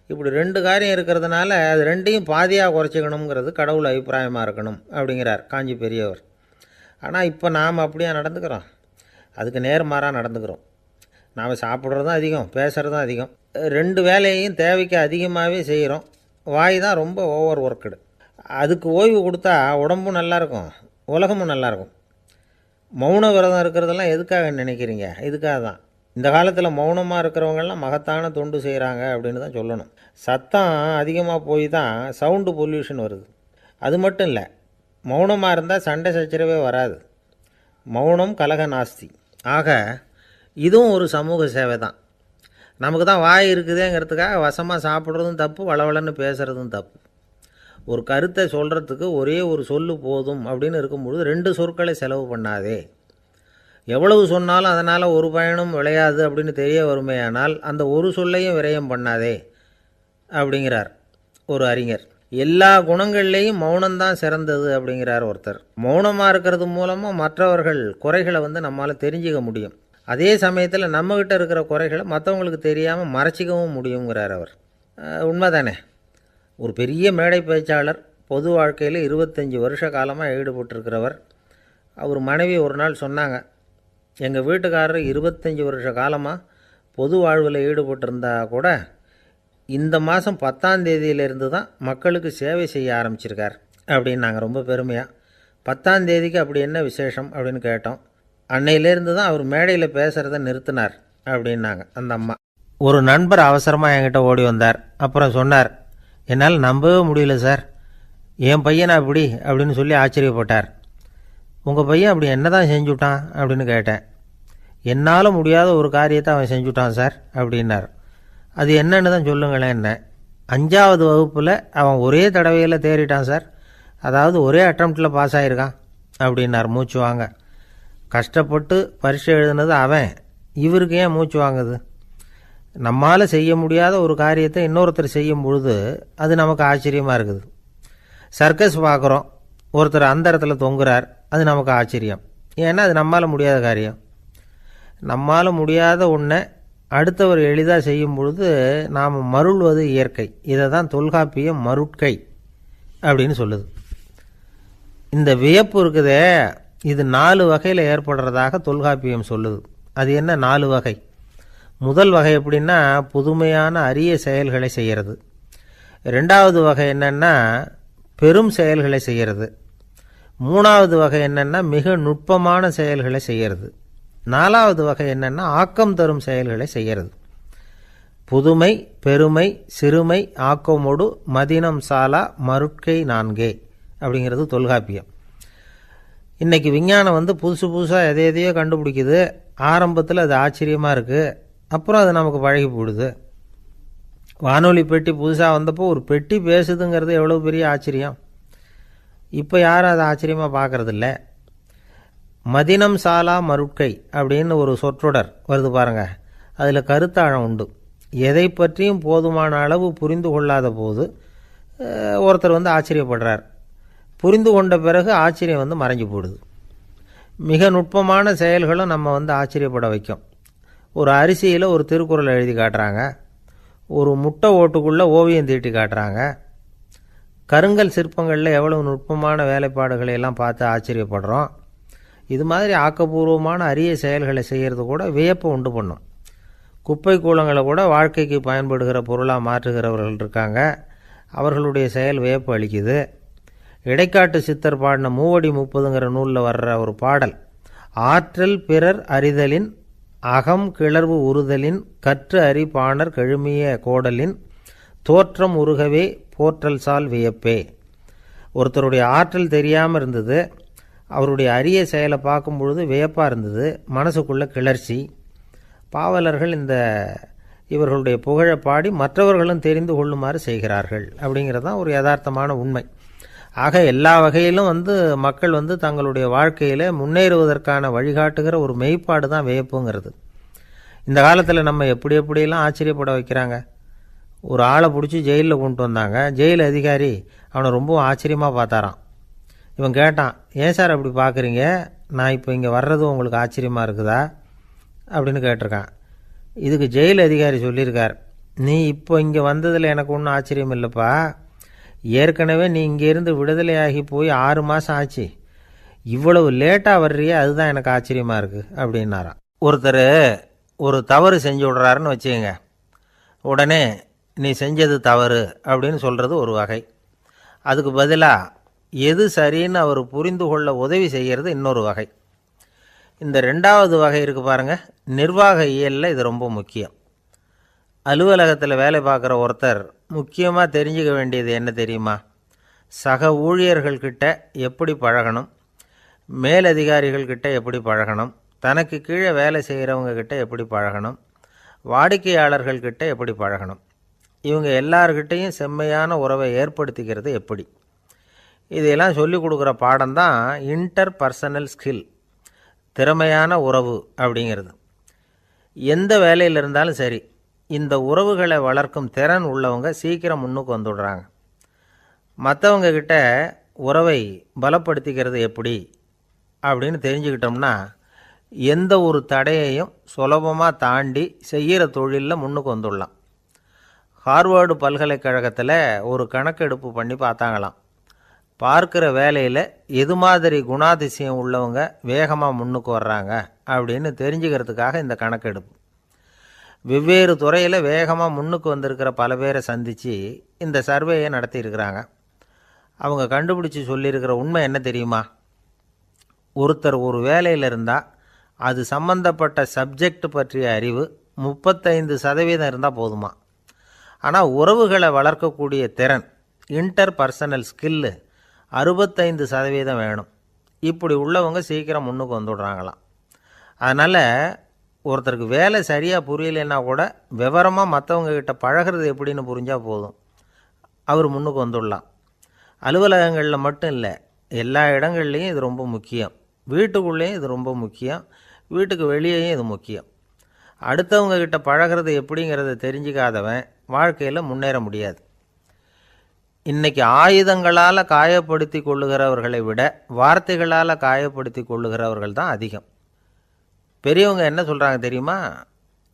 இப்படி 2 காரியம் இருக்கிறதுனால அது ரெண்டையும் பாதியாக குறைச்சிக்கணுங்கிறது கடவுள் அபிப்பிராயமாக இருக்கணும் அப்படிங்கிறார் காஞ்சி பெரியவர். ஆனால் இப்போ நாம் அப்படியே நடந்துக்கிறோம், அதுக்கு நேர்மாறாக நடந்துக்கிறோம். நாம் சாப்பிட்றதும் அதிகம், பேசுகிறதும் அதிகம், 2 வேலையையும் தேவைக்கு அதிகமாகவே செய்கிறோம். வாய் தான் ரொம்ப ஓவர் ஒர்க்குடு. அதுக்கு ஓய்வு கொடுத்தா உடம்பும் நல்லாயிருக்கும், உலகமும் நல்லாயிருக்கும். மௌன விரதம் இருக்கிறதெல்லாம் எதுக்காக நினைக்கிறீங்க? இதுக்காக தான். இந்த காலத்தில் மௌனமாக இருக்கிறவங்கெல்லாம் மகத்தான தொண்டு செய்கிறாங்க அப்படின்னு தான் சொல்லணும். சத்தம் அதிகமாக போய் தான் சவுண்டு பொல்யூஷன் வருது. அது மட்டும் இல்லை, மௌனமாக இருந்தால் சண்டை சச்சரவே வராது. மௌனம் கலக நாஸ்தி. ஆக இதுவும் ஒரு சமூக சேவை தான். நமக்கு தான் வாய் இருக்குதுங்கிறதுக்காக வசமாக சாப்பிட்றதும் தப்பு, வளவளன்னு பேசுகிறதும் தப்பு. ஒரு கருத்தை சொல்கிறதுக்கு ஒரே ஒரு சொல்லு போதும் அப்படின்னு இருக்கும்பொழுது 2 சொற்களை செலவு பண்ணாதே. எவ்வளவு சொன்னாலும் அதனால் ஒரு பயனும் விளையாது அப்படின்னு தெரிய வருமேயானால் அந்த ஒரு சொல்லையும் விரயம் பண்ணாதே அப்படிங்கிறார் ஒரு அறிஞர். எல்லா குணங்கள்லேயும் மௌனம்தான் சிறந்தது அப்படிங்கிறார் ஒருத்தர். மௌனமாக இருக்கிறது மூலமாக மற்றவர்கள் குறைகளை நம்மால் தெரிஞ்சிக்க முடியும். அதே சமயத்தில் நம்மக்கிட்ட இருக்கிற குறைகளை மற்றவங்களுக்கு தெரியாமல் மறைச்சிக்கவும் முடியுங்கிறார் அவர். உண்மைதானே? ஒரு பெரிய மேடை பேச்சாளர், பொது வாழ்க்கையில் 25 வருஷ காலமாக ஈடுபட்டிருக்கிறவர். அவர் மனைவி ஒரு நாள் சொன்னாங்க, எங்கள் வீட்டுக்காரர் 25 வருஷ காலமாக பொது வாழ்வில் ஈடுபட்டிருந்தா கூட இந்த மாதம் 10ஆம் தேதியிலிருந்து தான் மக்களுக்கு சேவை செய்ய ஆரம்பிச்சிருக்கார் அப்படின்னாங்க ரொம்ப பெருமையாக. 10ஆம் தேதிக்கு அப்படி என்ன விசேஷம் அப்படின்னு கேட்டோம். அன்னையிலேருந்து தான் அவர் மேடையில் பேசுகிறத நிறுத்தினார் அப்படின்னாங்க அந்த அம்மா. ஒரு நண்பர் அவசரமாக என்கிட்ட ஓடி வந்தார். அப்புறம் சொன்னார், என்னால் நம்பவே முடியல சார், என் பையனை அப்படி அப்படின்னு சொல்லி ஆச்சரியப்பட்டார். உங்கள் பையன் அப்படி என்ன தான் செஞ்சுட்டான் அப்படின்னு கேட்டேன். என்னால் முடியாத ஒரு காரியத்தை அவன் செஞ்சுட்டான் சார் அப்படின்னார். அது என்னன்னு தான் சொல்லுங்களேன். என்ன, 5ஆவது வகுப்பில் அவன் ஒரே தடவையில் தேறிட்டான் சார், அதாவது ஒரே அட்டம்ப்டில் பாஸ் ஆகிருக்கான் அப்படின்னார் மூச்சு வாங்க. கஷ்டப்பட்டு பரீட்சை எழுதுனது அவன், இவருக்கு ஏன் மூச்சு வாங்குது? நம்மால் செய்ய முடியாத ஒரு காரியத்தை இன்னொருத்தர் செய்யும் பொழுது அது நமக்கு ஆச்சரியமாக இருக்குது. சர்க்கஸ் பார்க்குறோம், ஒருத்தர் அந்த இடத்துல தொங்குறார், அது நமக்கு ஆச்சரியம். ஏன்னா அது நம்மால் முடியாத காரியம். நம்மால் முடியாத ஒன்றை அடுத்தவர் எளிதாக செய்யும் பொழுது நாம் மருள்வது இயற்கை. இதை தான் தொல்காப்பியம் மருட்கை அப்படின்னு சொல்லுது. இந்த வியப்பு இருக்குதே, இது 4 வகையில் ஏற்படுறதாக தொல்காப்பியம் சொல்லுது. அது என்ன 4 வகை? முதல் வகை எப்படின்னா, புதுமையான அரிய செயல்களை செய்கிறது. 2வது வகை என்னென்னா பெரும் செயல்களை செய்கிறது. 3வது வகை என்னென்னா மிக நுட்பமான செயல்களை செய்கிறது. 4வது வகை என்னென்னா ஆக்கம் தரும் செயல்களை செய்கிறது. புதுமை, பெருமை, சிறுமை, ஆக்கமோடு மதினம் சாலா மருட்கை 4 அப்படிங்கிறது தொல்காப்பியம். இன்றைக்கி விஞ்ஞானம் புதுசு புதுசாக எதையோ கண்டுபிடிக்குது. ஆரம்பத்தில் அது ஆச்சரியமாக இருக்குது, அப்புறம் அது நமக்கு பழகி போடுது. வானொலி பெட்டி புதுசாக வந்தப்போ ஒரு பெட்டி பேசுதுங்கிறது எவ்வளோ பெரிய ஆச்சரியம். இப்போ யாரும் அதை ஆச்சரியமாக பார்க்குறதில்ல. மதினம் சாலா மருட்கை அப்படின்னு ஒரு சொற்றொடர் வருது பாருங்கள், அதில் கருத்தாழம் உண்டு. எதை பற்றியும் போதுமான அளவு புரிந்து கொள்ளாத போது ஒருத்தர் ஆச்சரியப்படுறார். புரிந்து கொண்ட பிறகு ஆச்சரியம் மறைஞ்சு போடுது. மிக நுட்பமான செயல்களும் நம்ம ஆச்சரியப்பட வைக்கும். ஒரு அரிசியில் ஒரு திருக்குறள் எழுதி காட்டுறாங்க, ஒரு முட்டை ஓட்டுக்குள்ளே ஓவியம் தீட்டி காட்டுறாங்க. கருங்கல் சிற்பங்களில் எவ்வளவு நுட்பமான வேலைப்பாடுகளை எல்லாம் பார்த்து ஆச்சரியப்படுறோம். இது மாதிரி ஆக்கப்பூர்வமான அரிய செயல்களை செய்கிறது கூட வியப்பை உண்டு பண்ணும். குப்பை கூலங்களை கூட வாழ்க்கைக்கு பயன்படுகிற பொருளாக மாற்றுகிறவர்கள் இருக்காங்க, அவர்களுடைய செயல் வியப்பு அளிக்குது. இடைக்காட்டு சித்தர் பாடின 30 நூலில் வர்ற ஒரு பாடல், ஆற்றல் பிறர் அறிதலின் அகம் கிளர்வு உறுதலின் கற்று அறி பாணர் கழுமிய கோடலின் தோற்றம் உருகவே போற்றல் சால் வியப்பே. ஒருத்தருடைய ஆற்றல் தெரியாமல் இருந்தது, அவருடைய அரிய செயலை பார்க்கும் பொழுது வியப்பாக இருந்தது, மனசுக்குள்ள கிளர்ச்சி. பாவலர்கள் இவர்களுடைய புகழை பாடி மற்றவர்களும் தெரிந்து கொள்ளுமாறு செய்கிறார்கள் அப்படிங்கிறது தான் ஒரு யதார்த்தமான உண்மை. ஆக எல்லா வகையிலும் மக்கள் தங்களுடைய வாழ்க்கையில் முன்னேறுவதற்கான வழிகாட்டுகிற ஒரு மெய்ப்பாடு தான் வியப்புங்கிறது. இந்த காலத்தில் நம்ம எப்படி எப்படியெல்லாம் ஆச்சரியப்பட வைக்கிறாங்க. ஒரு ஆளை பிடிச்சி ஜெயிலில் கொண்டு வந்தாங்க. ஜெயில் அதிகாரி அவனை ரொம்ப ஆச்சரியமாக பார்த்தாரான். இவன் கேட்டான், ஏன் சார் அப்படி பார்க்குறீங்க, நான் இப்போ இங்கே வர்றது உங்களுக்கு ஆச்சரியமாக இருக்குதா அப்படின்னு கேட்டிருக்கான். இதுக்கு ஜெயில் அதிகாரி சொல்லியிருக்கார், நீ இப்போ இங்கே வந்ததில் எனக்கு ஒன்றும் ஆச்சரியம் இல்லைப்பா, ஏற்கனவே நீ இங்கேருந்து விடுதலையாகி போய் 6 மாதம் ஆச்சு, இவ்வளவு லேட்டாக வர்றியே அதுதான் எனக்கு ஆச்சரியமாக இருக்குது அப்படின்னாராம். ஒருத்தர் ஒரு தவறு செஞ்சு விட்றாருன்னு வச்சுக்கோங்க, உடனே நீ செஞ்சது தவறு அப்படின்னு சொல்கிறது ஒரு வகை. அதுக்கு பதிலாக எது சரின்னு அவர் புரிந்து கொள்ள உதவி செய்கிறது இன்னொரு வகை. இந்த 2வது வகை இருக்குது பாருங்கள், நிர்வாக இயலில் இது ரொம்ப முக்கியம். அலுவலகத்தில் வேலை பார்க்குற ஒருத்தர் முக்கியமாக தெரிஞ்சுக்க வேண்டியது என்ன தெரியுமா? சக ஊழியர்கள்கிட்ட எப்படி பழகணும், மேலதிகாரிகள்கிட்ட எப்படி பழகணும், தனக்கு கீழே வேலை செய்கிறவங்கக்கிட்ட எப்படி பழகணும், வாடிக்கையாளர்கள்கிட்ட எப்படி பழகணும், இவங்க எல்லார்கிட்டையும் செம்மையான உறவை ஏற்படுத்திக்கிறது எப்படி, இதையெல்லாம் சொல்லிக் கொடுக்குற பாடம் தான் இன்டர் பர்சனல் ஸ்கில், திறமையான உறவு அப்படிங்கிறது. எந்த வேலையில் இருந்தாலும் சரி, இந்த உறவுகளை வளர்க்கும் திறன் உள்ளவங்க சீக்கிரம் முன்னுக்கு வந்துடுறாங்க. மற்றவங்க கிட்ட உறவை பலப்படுத்திக்கிறது எப்படி அப்படின்னு தெரிஞ்சுக்கிட்டோம்னா எந்த ஒரு தடையையும் சுலபமாக தாண்டி செய்கிற தொழிலில் முன்னுக்கு வந்துடலாம். ஹார்வர்டு பல்கலைக்கழகத்தில் ஒரு கணக்கெடுப்பு பண்ணி பார்த்தாங்களாம். பார்க்குற வேலையில் எது மாதிரி குணாதிசயம் உள்ளவங்க வேகமாக முன்னுக்கு வர்றாங்க அப்படின்னு தெரிஞ்சுக்கிறதுக்காக இந்த கணக்கெடுப்பு. வெவ்வேறு துறையில் வேகமாக முன்னுக்கு வந்திருக்கிற பல பேரை சந்தித்து இந்த சர்வேயை நடத்தியிருக்கிறாங்க. அவங்க கண்டுபிடிச்சி சொல்லியிருக்கிற உண்மை என்ன தெரியுமா? ஒருத்தர் ஒரு வேலையில் இருந்தால் அது சம்பந்தப்பட்ட சப்ஜெக்ட் பற்றிய அறிவு 35% இருந்தால் போதுமா. ஆனால் உறவுகளை வளர்க்கக்கூடிய திறன், இன்டர் பர்சனல் ஸ்கில்லு 65% வேணும். இப்படி உள்ளவங்க சீக்கிரம் முன்னுக்கு வந்துடுறாங்களாம். அதனால் ஒருத்தருக்கு வேலை சரியாக புரியலைன்னா கூட விவரமாக மற்றவங்கக்கிட்ட பழகிறது எப்படின்னு புரிஞ்சால் போதும், அவர் முன்னுக்கு வந்துடலாம். அலுவலகங்களில் மட்டும் இல்லை, எல்லா இடங்கள்லேயும் இது ரொம்ப முக்கியம். வீட்டுக்குள்ளேயும் இது ரொம்ப முக்கியம், வீட்டுக்கு வெளியேயும் இது முக்கியம். அடுத்தவங்கக்கிட்ட பழகிறது எப்படிங்கிறத தெரிஞ்சிக்காதவன் வாழ்க்கையில் முன்னேற முடியாது. இன்றைக்கி ஆயுதங்களால் காயப்படுத்தி கொள்ளுகிறவர்களை விட வார்த்தைகளால் காயப்படுத்தி கொள்ளுகிறவர்கள் தான் அதிகம். பெரியவங்க என்ன சொல்கிறாங்க தெரியுமா?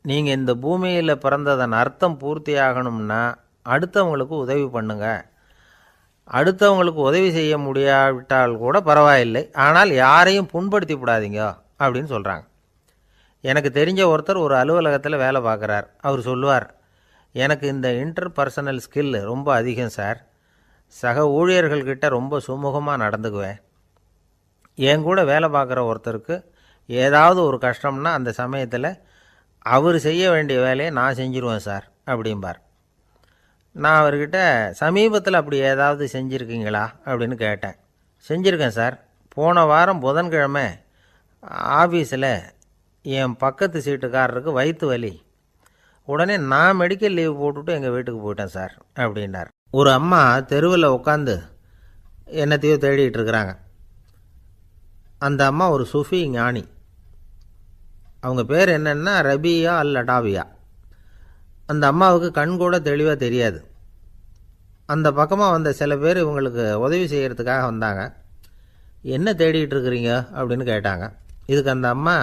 நீங்கள் இந்த பூமியில் பிறந்ததன் அர்த்தம் பூர்த்தி ஆகணும்னா அடுத்தவங்களுக்கு உதவி பண்ணுங்க. அடுத்தவங்களுக்கு உதவி செய்ய முடியாவிட்டால் கூட பரவாயில்லை, ஆனால் யாரையும் புண்படுத்தி விடாதீங்க அப்படின்னு சொல்கிறாங்க. எனக்கு தெரிஞ்ச ஒருத்தர் ஒரு அலுவலகத்தில் வேலை பார்க்குறார். அவர் சொல்லுவார், எனக்கு இந்த இன்டர் பர்சனல் ஸ்கில் ரொம்ப அதிகம் சார், சக ஊழியர்கள்கிட்ட ரொம்ப சுமூகமாக நடந்துக்குவேன். என் கூட வேலை பார்க்குற ஒருத்தருக்கு ஏதாவது ஒரு கஷ்டம்னா அந்த சமயத்தில் அவர் செய்ய வேண்டிய வேலையை நான் செஞ்சுருவேன் சார் அப்படிம்பார். நான் அவர்கிட்ட சமீபத்தில் அப்படி ஏதாவது செஞ்சுருக்கீங்களா அப்படின்னு கேட்டேன். செஞ்சுருக்கேன் சார். போன வாரம் புதன்கிழமை ஆஃபீஸில் என் பக்கத்து சீட்டுக்காரருக்கு வயிற்று வலி, உடனே நான் மெடிக்கல் லீவ் போட்டுவிட்டு எங்கள் வீட்டுக்கு போயிட்டேன் சார் அப்படின்னார். ஒரு அம்மா தெருவில் உட்காந்து என்னத்தையோ தேடிட்டு இருக்கிறாங்க. அந்த அம்மா ஒரு சூஃபி ஞானி. அவங்க பேர் என்னென்னா ரபியா அல் அடாவியா. அந்த அம்மாவுக்கு கண் கூட தெளிவாக தெரியாது. அந்த பக்கமாக வந்த சில பேர் இவங்களுக்கு உதவி செய்கிறதுக்காக வந்தாங்க. என்ன தேடிட்டு இருக்கிறீங்க அப்படின்னு கேட்டாங்க. இதுக்கு அந்த அம்மா,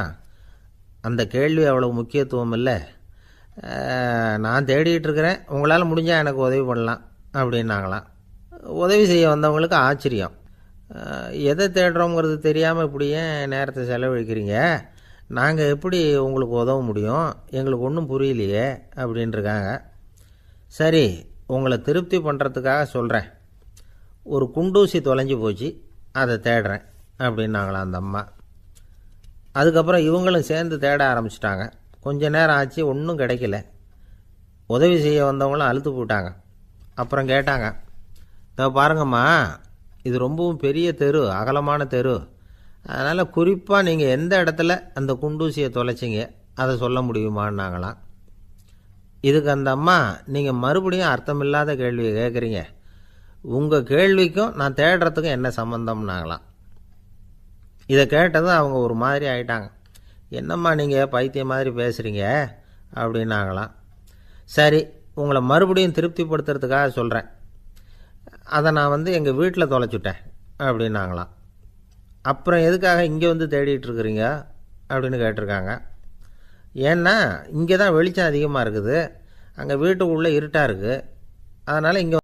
அந்த கேள்வி அவ்வளோ முக்கியத்துவம் இல்லை, நான் தேடிட்டு இருக்கிறேன், உங்களால் முடிஞ்சால் எனக்கு உதவி பண்ணலாம் அப்படின்னாங்களாம். உதவி செய்ய வந்தவங்களுக்கு ஆச்சரியம். எதை தேடுறோங்கிறது தெரியாமல் இப்படி ஏன் நேரத்தை செலவழிக்கிறீங்க, நாங்கள் எப்படி உங்களுக்கு உதவ முடியும், எங்களுக்கு ஒன்றும் புரியலையே அப்படின்ட்டுருக்காங்க. சரி, உங்களை திருப்தி பண்ணுறதுக்காக சொல்கிறேன், ஒரு குண்டூசி தொலைஞ்சி போச்சு, அதை தேடுறேன் அப்படின்னாங்களாம் அந்த அம்மா. அதுக்கப்புறம் இவங்களும் சேர்ந்து தேட ஆரம்பிச்சிட்டாங்க. கொஞ்ச நேரம் ஆச்சு, ஒன்றும் கிடைக்கல. உதவி செய்ய வந்தவங்களும் அழுத்து போட்டாங்க. அப்புறம் கேட்டாங்க, இதை பாருங்கம்மா, இது ரொம்பவும் பெரிய தெரு, அகலமான தெரு, அதனால் குறிப்பாக நீங்கள் எந்த இடத்துல அந்த குண்டூசியை தொலைச்சிங்க அதை சொல்ல முடியுமான்னாங்களாம். இதுக்கு அந்த அம்மா, நீங்கள் மறுபடியும் அர்த்தமில்லாத கேள்வியை கேட்குறீங்க, உங்கள் கேள்விக்கும் நான் தேடுறதுக்கும் என்ன சம்மந்தம்னாங்களாம். இதை கேட்டதும் அவங்க ஒரு மாதிரி ஆயிட்டாங்க. என்னம்மா நீங்கள் பைத்தியம் மாதிரி பேசுகிறீங்க அப்படின்னாங்களாம். சரி, உங்களை மறுபடியும் திருப்திப்படுத்துறதுக்காக சொல்கிறேன். அதை நான் எங்கள் வீட்டில் தொலைச்சுட்டேன் அப்படின்னாங்களாம். அப்புறம் எதுக்காக இங்கே வந்து தேடிட்டு இருக்கிறீங்க அப்படின்னு கேட்டிருக்காங்க. ஏன்னா இங்கே தான் வெளிச்சம் அதிகமாக இருக்குது, அங்கே வீட்டுக்குள்ளே இருட்டாக இருக்குது, அதனால் இங்கே